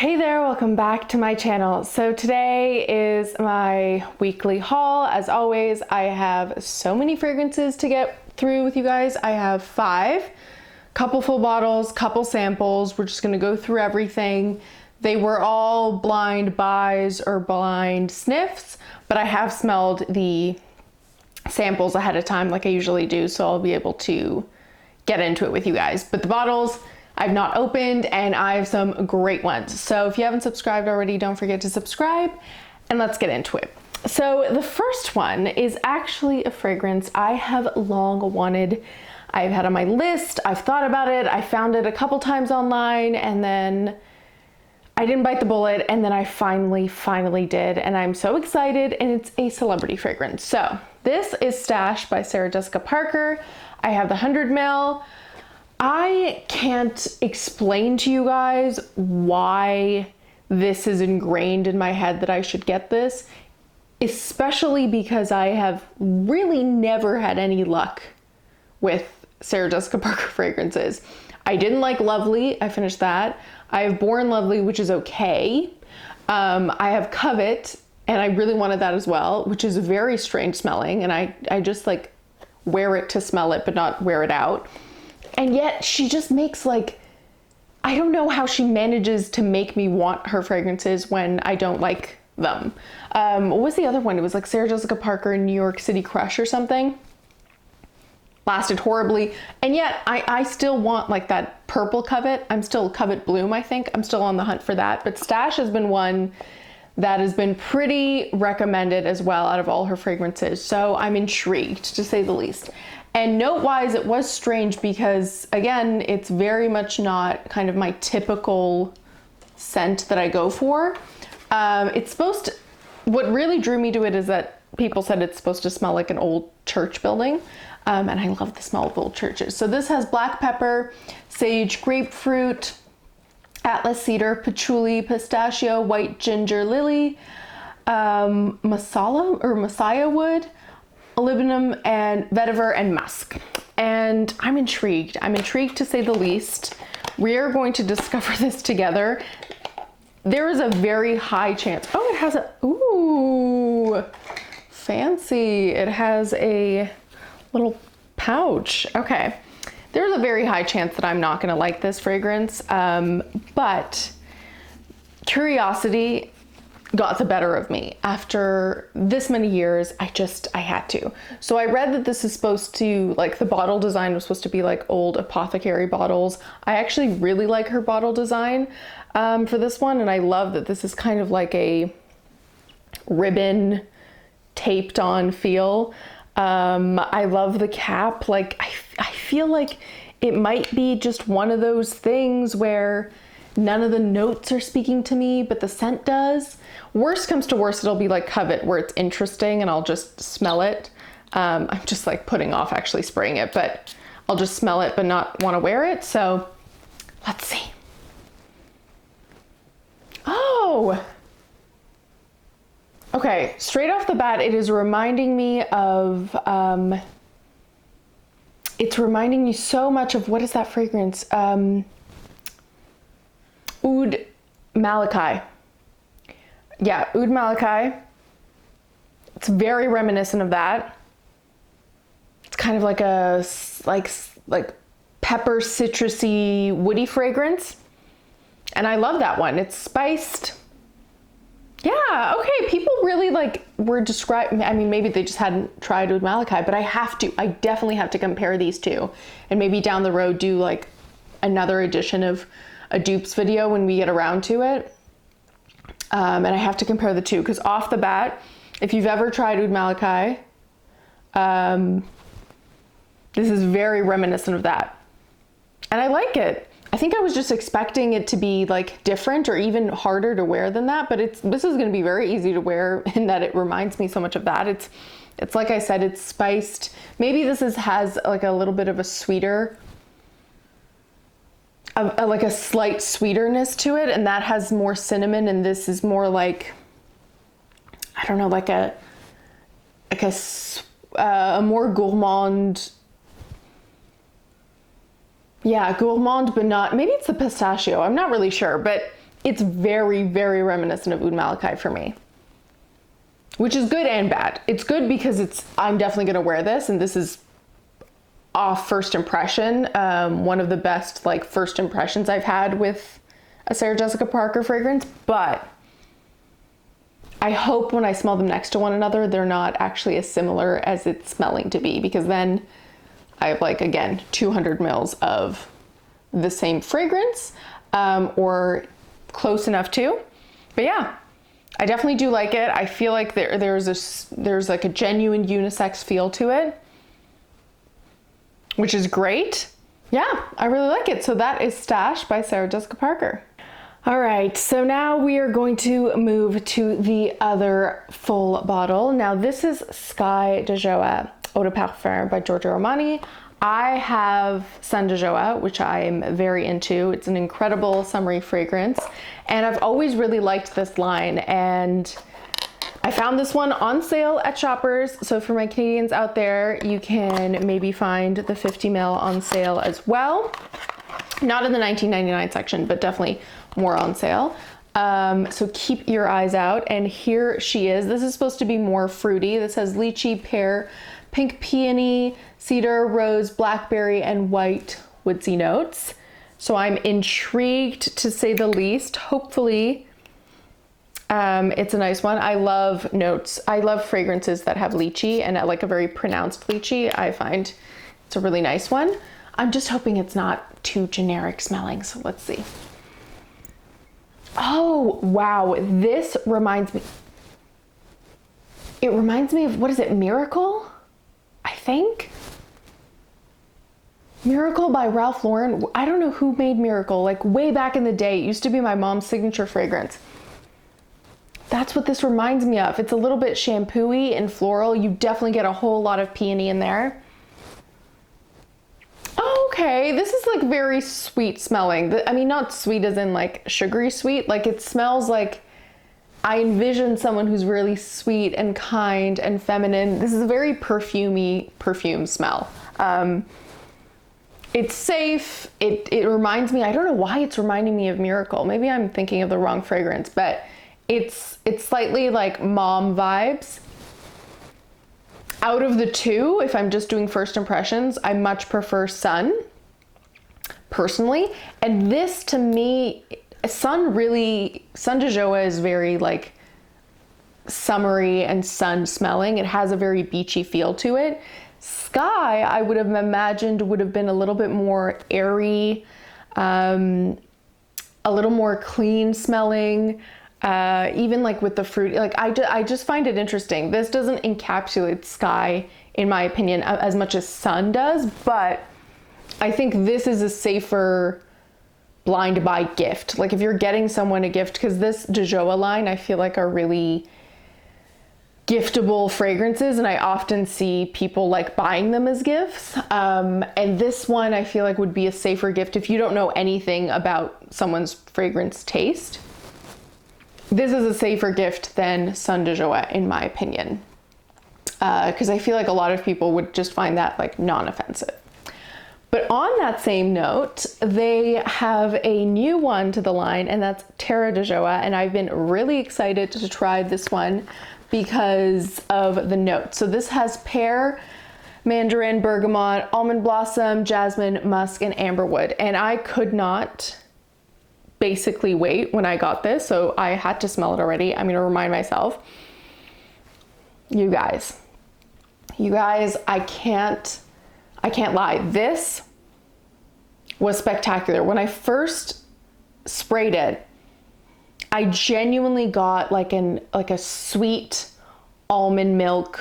Hey there, welcome back to my channel. So today is my weekly haul. As always, I have so many fragrances to get through with you guys. I have 5, couple full bottles, couple samples. We're just gonna go through everything. They were all blind buys or blind sniffs, but I have smelled the samples ahead of time like I usually do, so I'll be able to get into it with you guys. But the bottles I've not opened, and I have some great ones. So if you haven't subscribed already, don't forget to subscribe, and let's get into it. So the first one is actually a fragrance I have long wanted. I've had on my list, I've thought about it, I found it a couple times online, and then I didn't bite the bullet, and then I finally did, and I'm so excited, and it's a celebrity fragrance. So this is Stash by Sarah Jessica Parker. I have the 100 ml. I can't explain to you guys why this is ingrained in my head that I should get this, especially because I have really never had any luck with Sarah Jessica Parker fragrances. I didn't like Lovely, I finished that. I have Born Lovely, which is okay. I have Covet, and I really wanted that as well, which is very strange smelling, and I just like wear it to smell it, but not wear it out. And yet she just makes like, I don't know how she manages to make me want her fragrances when I don't like them. What was the other one? It was like Sarah Jessica Parker New York City Crush or something. Lasted horribly. And yet I still want like that purple Covet. I'm still Covet Bloom, I think. I'm still on the hunt for that. But Stash has been one that has been pretty recommended as well out of all her fragrances. So I'm intrigued, to say the least. And note-wise, it was strange because, again, it's very much not kind of my typical scent that I go for. It's supposed to, what really drew me to it is that people said it's supposed to smell like an old church building. And I love the smell of old churches. So this has black pepper, sage, grapefruit, atlas cedar, patchouli, pistachio, white ginger lily, masala or messiah wood, olibanum, and vetiver, and musk. And I'm intrigued to say the least. We are going to discover this together. There is a very high chance. Oh, it has a, ooh, fancy. It has a little pouch. Okay. There's a very high chance that I'm not gonna like this fragrance, but curiosity got the better of me. After this many years, I had to. So I read that this is supposed to, like the bottle design was supposed to be like old apothecary bottles. I actually really like her bottle design for this one, and I love that this is kind of like a ribbon taped on feel. I love the cap. Like I feel like it might be just one of those things where none of the notes are speaking to me, but the scent does. Worst comes to worst, it'll be like Covet, where it's interesting and I'll just smell it. I'm just like putting off actually spraying it, but I'll just smell it but not want to wear it. So let's see. Oh, okay. Straight off the bat, it is reminding me of, it's reminding me so much of, what is that fragrance? Oud Malachi. Yeah, Oud Malachi. It's very reminiscent of that. It's kind of like a like pepper, citrusy, woody fragrance. And I love that one. It's spiced. Yeah, okay, people really like were describing, I mean, maybe they just hadn't tried Oud Malachi, but I definitely have to compare these two. And maybe down the road do like another edition of a dupes video when we get around to it. And I have to compare the two, because off the bat, if you've ever tried Oud Malachi, this is very reminiscent of that. And I like it. I think I was just expecting it to be like different or even harder to wear than that, but this is gonna be very easy to wear in that it reminds me so much of that. It's like I said, it's spiced. Maybe this has like a little bit of a sweeter, like a slight sweeterness to it, and that has more cinnamon, and this is more like, I don't know, like a more gourmand. Yeah, gourmand, but not, maybe it's the pistachio. I'm not really sure, but it's very, very reminiscent of Oud Malachi for me, which is good and bad. It's good because I'm definitely going to wear this, and this is off first impression. One of the best like first impressions I've had with a Sarah Jessica Parker fragrance, but I hope when I smell them next to one another, they're not actually as similar as it's smelling to be, because then I have like, again, 200 mils of the same fragrance, or close enough to. But yeah, I definitely do like it. I feel like there's like a genuine unisex feel to it, which is great. Yeah, I really like it. So that is Stash by Sarah Jessica Parker. All right, so now we are going to move to the other full bottle. Now this is Skye de Joie Eau de Parfum by Giorgio Armani. I have Sun de Joie, which I'm very into. It's an incredible summery fragrance, and I've always really liked this line, and I found this one on sale at Shoppers. So for my Canadians out there, you can maybe find the 50 ml on sale as well. Not in the $19.99 section, but definitely more on sale. So keep your eyes out. And here she is. This is supposed to be more fruity. This has lychee, pear, pink peony, cedar, rose, blackberry, and white woodsy notes. So I'm intrigued, to say the least. Hopefully it's a nice one. I love notes. I love fragrances that have lychee, and like a very pronounced lychee. I find it's a really nice one. I'm just hoping it's not too generic smelling. So let's see. Oh, wow. This reminds me. It reminds me of, what is it? Miracle? I think. Miracle by Ralph Lauren. I don't know who made Miracle, like way back in the day. It used to be my mom's signature fragrance. That's what this reminds me of. It's a little bit shampoo-y and floral. You definitely get a whole lot of peony in there. Oh, okay, this is like very sweet smelling. I mean, not sweet as in like sugary sweet. Like it smells like, I envision someone who's really sweet and kind and feminine. This is a very perfumey perfume smell. It's safe. It reminds me, I don't know why it's reminding me of Miracle. Maybe I'm thinking of the wrong fragrance, but it's slightly like mom vibes. Out of the two, if I'm just doing first impressions, I much prefer Sun, personally. And this, to me, Sun de Joie is very like summery and sun smelling. It has a very beachy feel to it. Skye, I would have imagined, would have been a little bit more airy, a little more clean smelling. Even like with the fruit, like I just find it interesting. This doesn't encapsulate Skye, in my opinion, as much as Sun does, but I think this is a safer blind buy gift. Like if you're getting someone a gift, because this de Joie line, I feel like are really giftable fragrances, and I often see people like buying them as gifts. And this one I feel like would be a safer gift if you don't know anything about someone's fragrance taste. This is a safer gift than Sun de Joie, in my opinion, because I feel like a lot of people would just find that like non-offensive. But on that same note, they have a new one to the line, and that's Terra de Joie, and I've been really excited to try this one because of the notes. So this has pear, mandarin, bergamot, almond blossom, jasmine, musk, and amberwood, and I could not basically wait when I got this, so I had to smell it already. I'm gonna remind myself. You guys, I can't lie. This was spectacular. When I first sprayed it, I genuinely got like a sweet almond milk,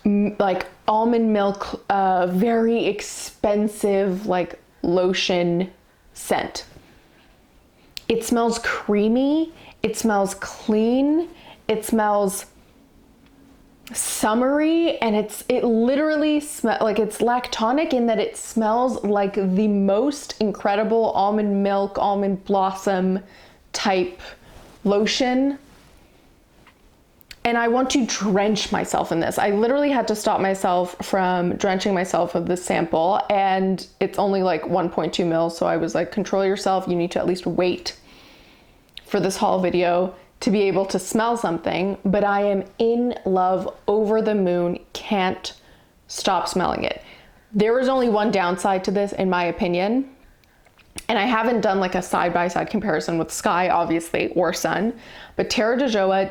very expensive like lotion scent. It smells creamy, it smells clean, it smells summery, and it literally smells like it's lactonic in that it smells like the most incredible almond milk, almond blossom type lotion. And I want to drench myself in this. I literally had to stop myself from drenching myself with this sample, and it's only like 1.2 mils. So I was like, control yourself. You need to at least wait for this haul video to be able to smell something. But I am in love, over the moon, can't stop smelling it. There is only one downside to this, in my opinion. And I haven't done like a side-by-side comparison with Skye, obviously, or Sun, but Terra de Joa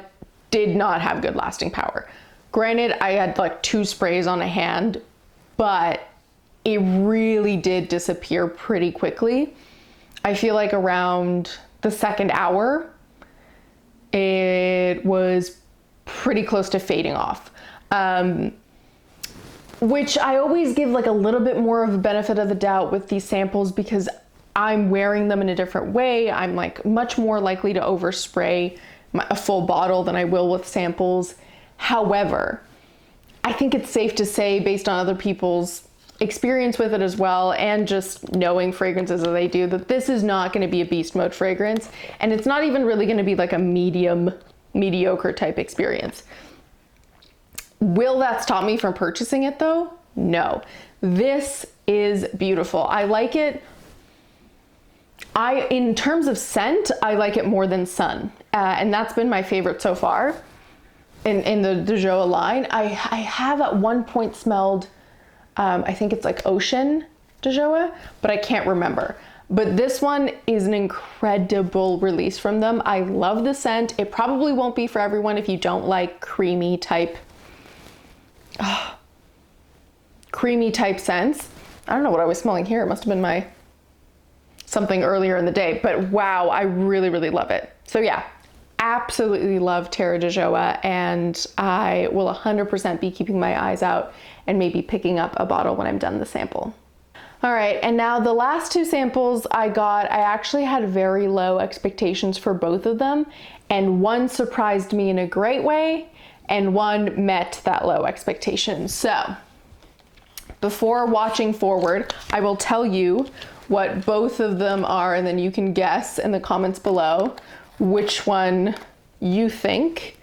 did not have good lasting power. Granted, I had like 2 sprays on a hand, but it really did disappear pretty quickly. I feel like around the 2nd hour, it was pretty close to fading off. Which I always give like a little bit more of a benefit of the doubt with these samples, because I'm wearing them in a different way. I'm like much more likely to overspray a full bottle than I will with samples. However, I think it's safe to say, based on other people's experience with it as well, and just knowing fragrances as they do, that this is not going to be a beast mode fragrance, and it's not even really going to be like a mediocre type experience. Will that stop me from purchasing it though? No. This is beautiful. I like it. In terms of scent, I like it more than Sun. And that's been my favorite so far in the de Joa line. I have at one point smelled, I think it's like Ocean de Joa, but I can't remember. But this one is an incredible release from them. I love the scent. It probably won't be for everyone if you don't like creamy type scents. I don't know what I was smelling here. It must have been something earlier in the day, but wow, I really, really love it. So yeah, absolutely love Terra de Joa, and I will 100% be keeping my eyes out and maybe picking up a bottle when I'm done the sample. All right, and now the last 2 samples I actually had very low expectations for both of them, and one surprised me in a great way, and one met that low expectation. So before watching forward, I will tell you what both of them are, and then you can guess in the comments below which one you think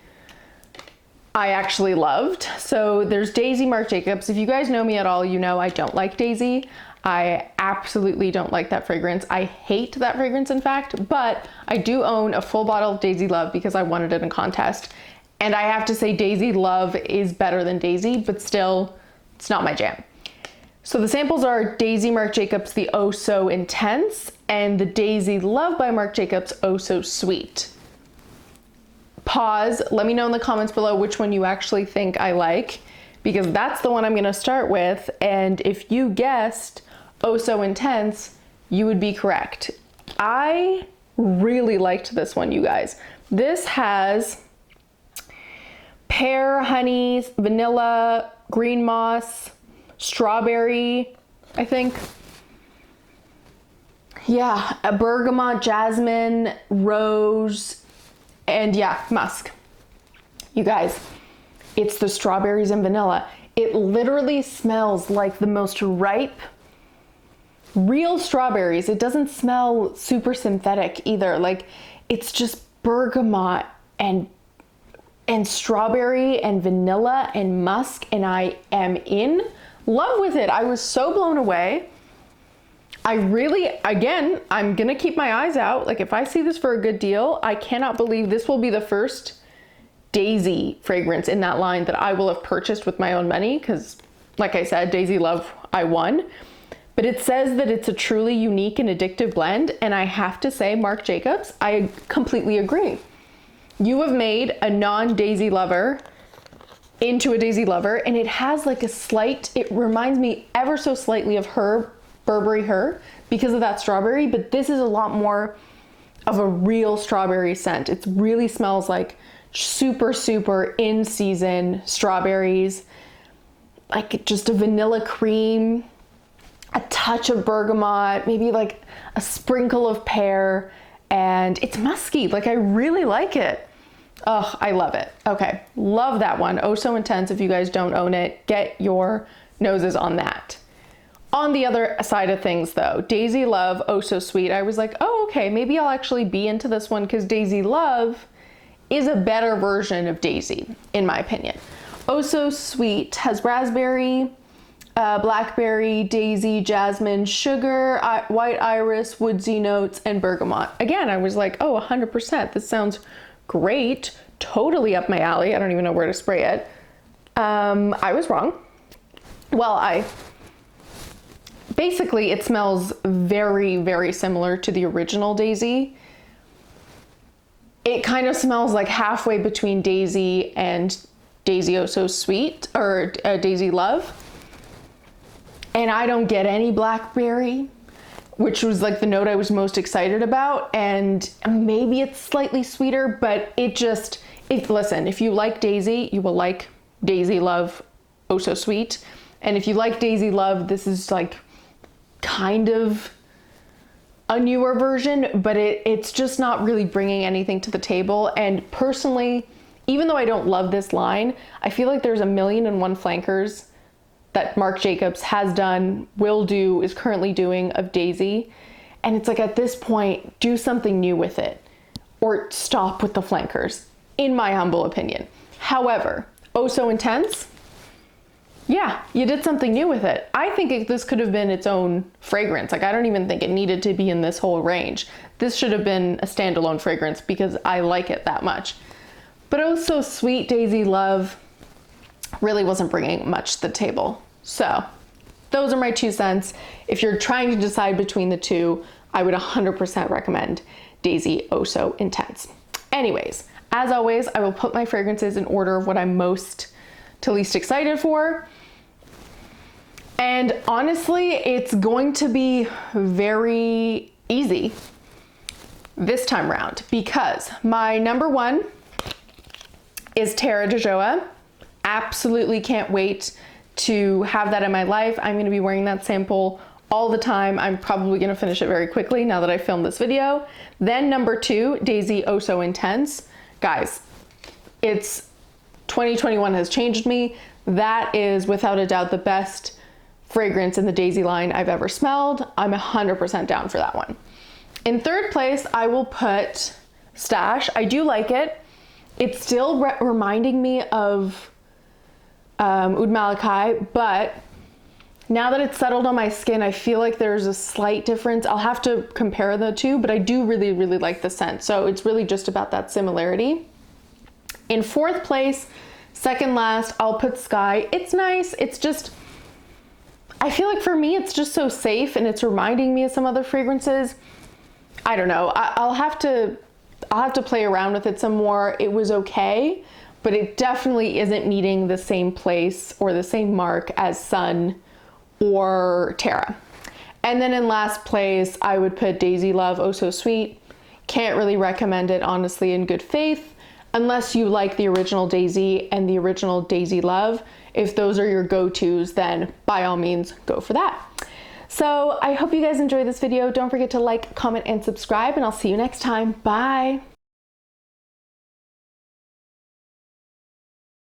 I actually loved. So there's Daisy Marc Jacobs. If you guys know me at all, you know I don't like Daisy. I absolutely don't like that fragrance. I hate that fragrance, in fact, but I do own a full bottle of Daisy Love because I wanted it in contest. And I have to say Daisy Love is better than Daisy, but still, it's not my jam. So the samples are Daisy Marc Jacobs, the Oh So Intense, and the Daisy Love by Marc Jacobs, Oh So Sweet. Pause, let me know in the comments below which one you actually think I like, because that's the one I'm gonna start with, and if you guessed Oh So Intense, you would be correct. I really liked this one, you guys. This has pear, honey, vanilla, green moss, strawberry, I think. Yeah, a bergamot, jasmine, rose, and yeah, musk. You guys, it's the strawberries and vanilla. It literally smells like the most ripe, real strawberries. It doesn't smell super synthetic either. Like, it's just bergamot and strawberry and vanilla and musk, and I am in love with it. I was so blown away. I really, again, I'm gonna keep my eyes out. Like, if I see this for a good deal, I cannot believe this will be the first Daisy fragrance in that line that I will have purchased with my own money, because like I said, Daisy Love, I won. But it says that it's a truly unique and addictive blend, and I have to say, Marc Jacobs, I completely agree. You have made a non-Daisy lover into a Daisy lover, and it has like a slight, it reminds me ever so slightly of her, Burberry Her, because of that strawberry, but this is a lot more of a real strawberry scent. It really smells like super, super in season strawberries, like just a vanilla cream, a touch of bergamot, maybe like a sprinkle of pear, and it's musky. Like, I really like it. Oh, I love it. Okay, love that one. Oh So Intense. If you guys don't own it, get your noses on that. On the other side of things though, Daisy Love, Oh So Sweet, I was like, oh, okay, maybe I'll actually be into this one, because Daisy Love is a better version of Daisy, in my opinion. Oh So Sweet has raspberry, blackberry, daisy, jasmine, sugar, white iris, woodsy notes, and bergamot. Again, I was like, oh, 100%. This sounds great. Totally up my alley. I don't even know where to spray it. I was wrong. Well, basically it smells very, very similar to the original Daisy. It kind of smells like halfway between Daisy and Daisy Oh So Sweet, or Daisy Love. And I don't get any blackberry, which was like the note I was most excited about. And maybe it's slightly sweeter, but listen, if you like Daisy, you will like Daisy Love Oh So Sweet. And if you like Daisy Love, this is like kind of a newer version, but it's just not really bringing anything to the table. And personally, even though I don't love this line, I feel like there's 1,000,001 flankers that Marc Jacobs has done, will do, is currently doing of Daisy. And it's like, at this point, do something new with it or stop with the flankers, in my humble opinion. However, Oh So Intense, yeah, you did something new with it. I think this could have been its own fragrance. Like, I don't even think it needed to be in this whole range. This should have been a standalone fragrance because I like it that much. But Oh So Sweet Daisy Love really wasn't bringing much to the table. So those are my 2 cents. If you're trying to decide between the two, I would 100% recommend Daisy Oh So Intense. Anyways, as always, I will put my fragrances in order of what I'm most to least excited for. And honestly, it's going to be very easy this time around because my number 1 is Terra de Joa. Absolutely can't wait to have that in my life. I'm going to be wearing that sample all the time. I'm probably going to finish it very quickly now that I filmed this video. Then number 2, Daisy Oh So Intense. Guys, 2021 has changed me. That is without a doubt the best fragrance in the Daisy line I've ever smelled. I'm 100% down for that one. In third place, I will put Stash. I do like it. It's still reminding me of Oud Malachi, but now that it's settled on my skin, I feel like there's a slight difference. I'll have to compare the two, but I do really, really like the scent. So it's really just about that similarity. In fourth place, second last, I'll put Skye. It's nice. It's just, I feel like for me, it's just so safe and it's reminding me of some other fragrances. I don't know. I'll have to play around with it some more. It was okay, but it definitely isn't meeting the same place or the same mark as Sun or Terra. And then in last place, I would put Daisy Love Oh So Sweet. Can't really recommend it, honestly, in good faith, unless you like the original Daisy and the original Daisy Love. If those are your go-tos, then by all means, go for that. So I hope you guys enjoyed this video. Don't forget to like, comment, and subscribe, and I'll see you next time. Bye.